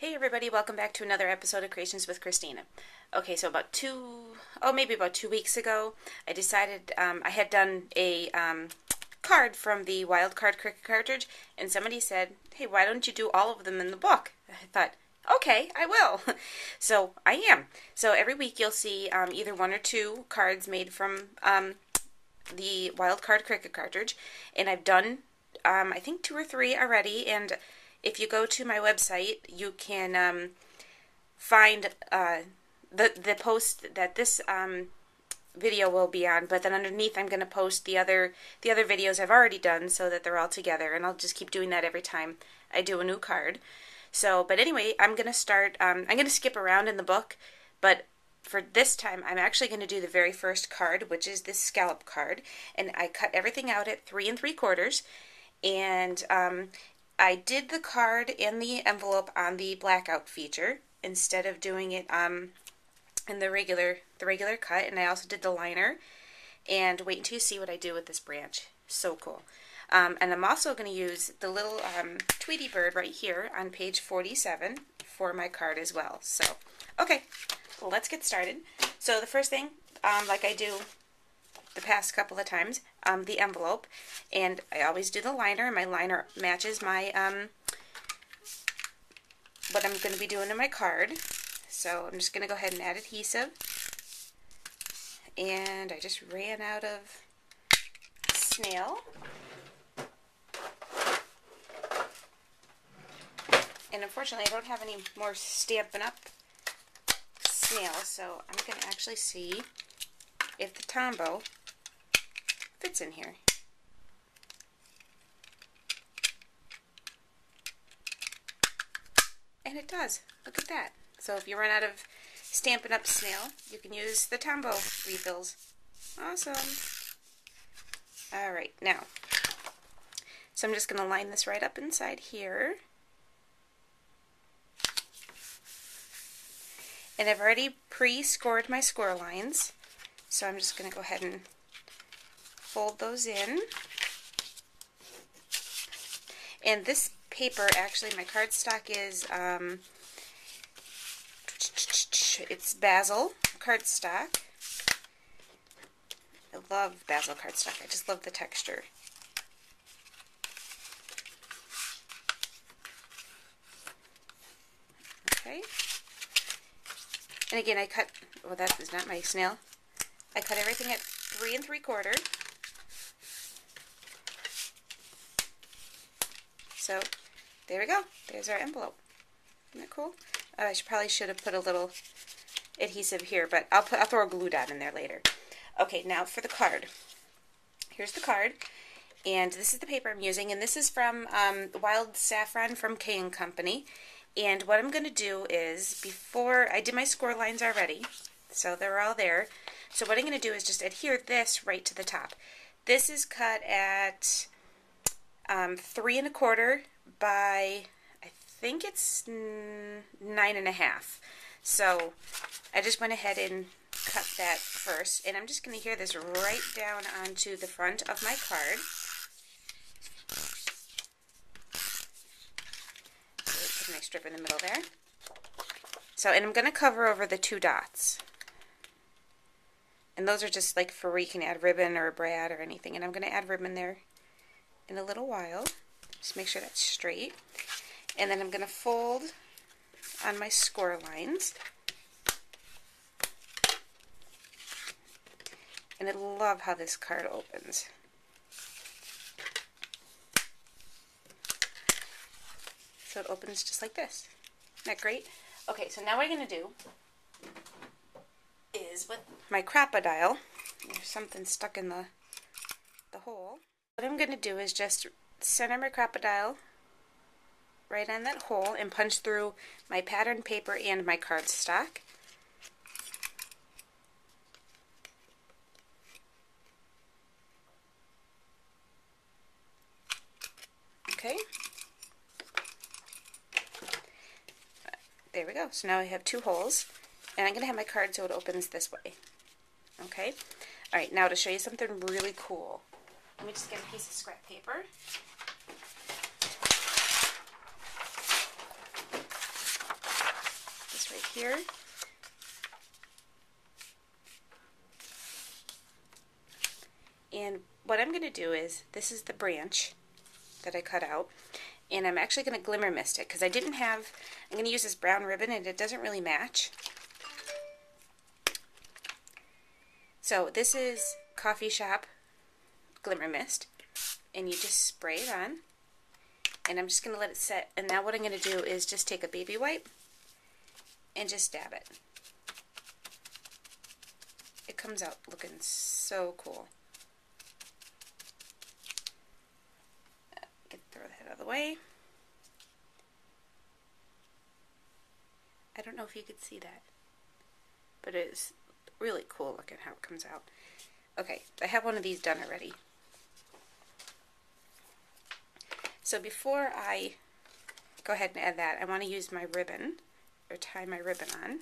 Hey everybody, welcome back to another episode of Creations with Christina. Okay, so maybe about 2 weeks ago, I decided I had done a card from the Wild Card Cricut cartridge, and somebody said, hey, why don't you do all of them in the book? I thought, okay, I will. So I am. So every week you'll see either one or two cards made from the Wild Card Cricut cartridge, and I've done I think 2 or 3 already, and if you go to my website, you can find the post that this video will be on, but then underneath I'm going to post the other videos I've already done so that they're all together, and I'll just keep doing that every time I do a new card. So, but anyway, I'm going to start, I'm going to skip around in the book, but for this time I'm actually going to do the very first card, which is this scallop card, and I cut everything out at 3 3/4, and I did the card and the envelope on the blackout feature instead of doing it in the regular cut, and I also did the liner. And wait until you see what I do with this branch. So cool. And I'm also going to use the little Tweety bird right here on page 47 for my card as well. So, okay, let's get started. So the first thing, like I do the past couple of times, the envelope, and I always do the liner, and my liner matches my what I'm going to be doing in my card. So I'm just going to go ahead and add adhesive, and I just ran out of snail, and unfortunately I don't have any more Stampin' Up! Snail, so I'm going to actually see if the Tombow fits in here. And it does. Look at that. So if you run out of Stampin' Up! Snail, you can use the Tombow refills. Awesome. Alright, now, so I'm just going to line this right up inside here. And I've already pre-scored my score lines, so I'm just going to go ahead and fold those in. And this paper, actually, my cardstock is, it's Basil cardstock. I love Basil cardstock. I just love the texture. Okay. And again, I cut, well, that is not my snail. I cut everything at 3 3/4. So there we go. There's our envelope. Isn't that cool? I probably should have put a little adhesive here, but I'll throw a glue dot in there later. Okay, now for the card. Here's the card, and this is the paper I'm using, and this is from Wild Saffron from K & Company. And what I'm going to do is, before I did my score lines already, so they're all there. So what I'm going to do is just adhere this right to the top. This is cut at 3 1/4 by, I think it's 9 1/2. So I just went ahead and cut that first, and I'm just going to adhere this right down onto the front of my card. So put a nice strip in the middle there. So, and I'm going to cover over the 2 dots. And those are just like for where you can add ribbon or a brad or anything. And I'm going to add ribbon there in a little while. Just make sure that's straight. And then I'm going to fold on my score lines. And I love how this card opens. So it opens just like this. Isn't that great? Okay, so now what I'm going to do is with my CropaDile, there's something stuck in the hole. What I'm going to do is just center my CropaDile right on that hole and punch through my pattern paper and my cardstock. Okay. There we go. So now I have 2 holes, and I'm going to have my card so it opens this way. Okay? Alright, now to show you something really cool. Let me just get a piece of scrap paper. right here. And what I'm going to do is, this is the branch that I cut out, and I'm actually going to glimmer mist it because I'm going to use this brown ribbon and it doesn't really match. So this is Coffee Shop Glimmer Mist, and you just spray it on, and I'm just going to let it set. And now what I'm going to do is just take a baby wipe and just dab it. It comes out looking so cool. Throw that out of the way. I don't know if you could see that, but it is really cool looking how it comes out. Okay, I have one of these done already. So before I go ahead and add that, I want to use my ribbon, or tie my ribbon on.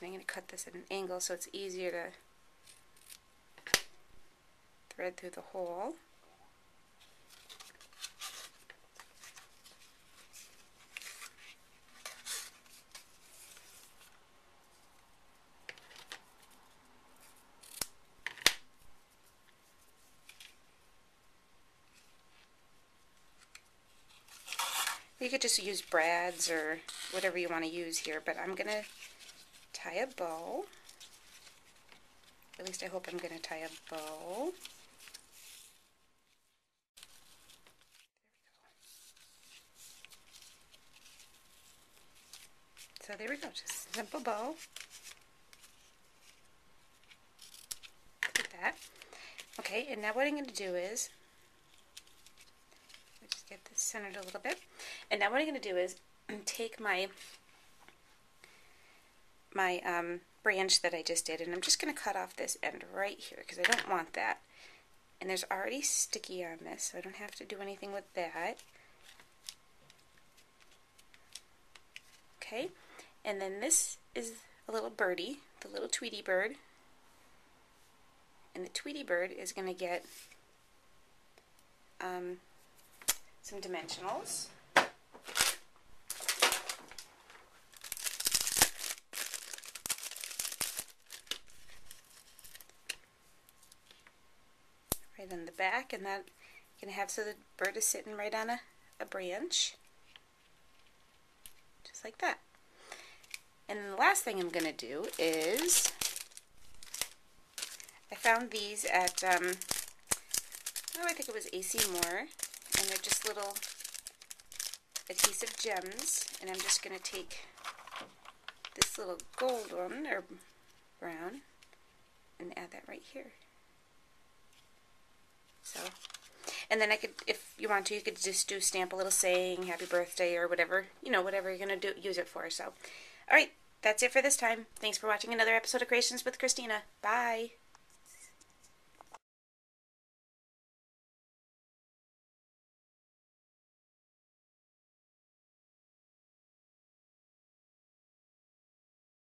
And I'm going to cut this at an angle so it's easier to thread through the hole. You could just use brads or whatever you want to use here, but I'm going to tie a bow. At least I hope I'm going to tie a bow. So there we go, just a simple bow. Look at that. Okay, and now what I'm going to do is, let me just get this centered a little bit. And now what I'm going to do is take my branch that I just did, and I'm just going to cut off this end right here because I don't want that. And there's already sticky on this, so I don't have to do anything with that. Okay, and then this is a little birdie, the little Tweety bird. And the Tweety bird is going to get some dimensionals. Right on the back, and that you can have so the bird is sitting right on a branch, just like that. And then the last thing I'm going to do is, I found these at, I think it was AC Moore, and they're just little adhesive gems, and I'm just going to take this little gold one, or brown, and add that right here. So, and then I could, if you want to, you could just stamp a little saying, happy birthday, or whatever, you know, whatever you're going to use it for. So, alright, that's it for this time. Thanks for watching another episode of Creations with Christina. Bye!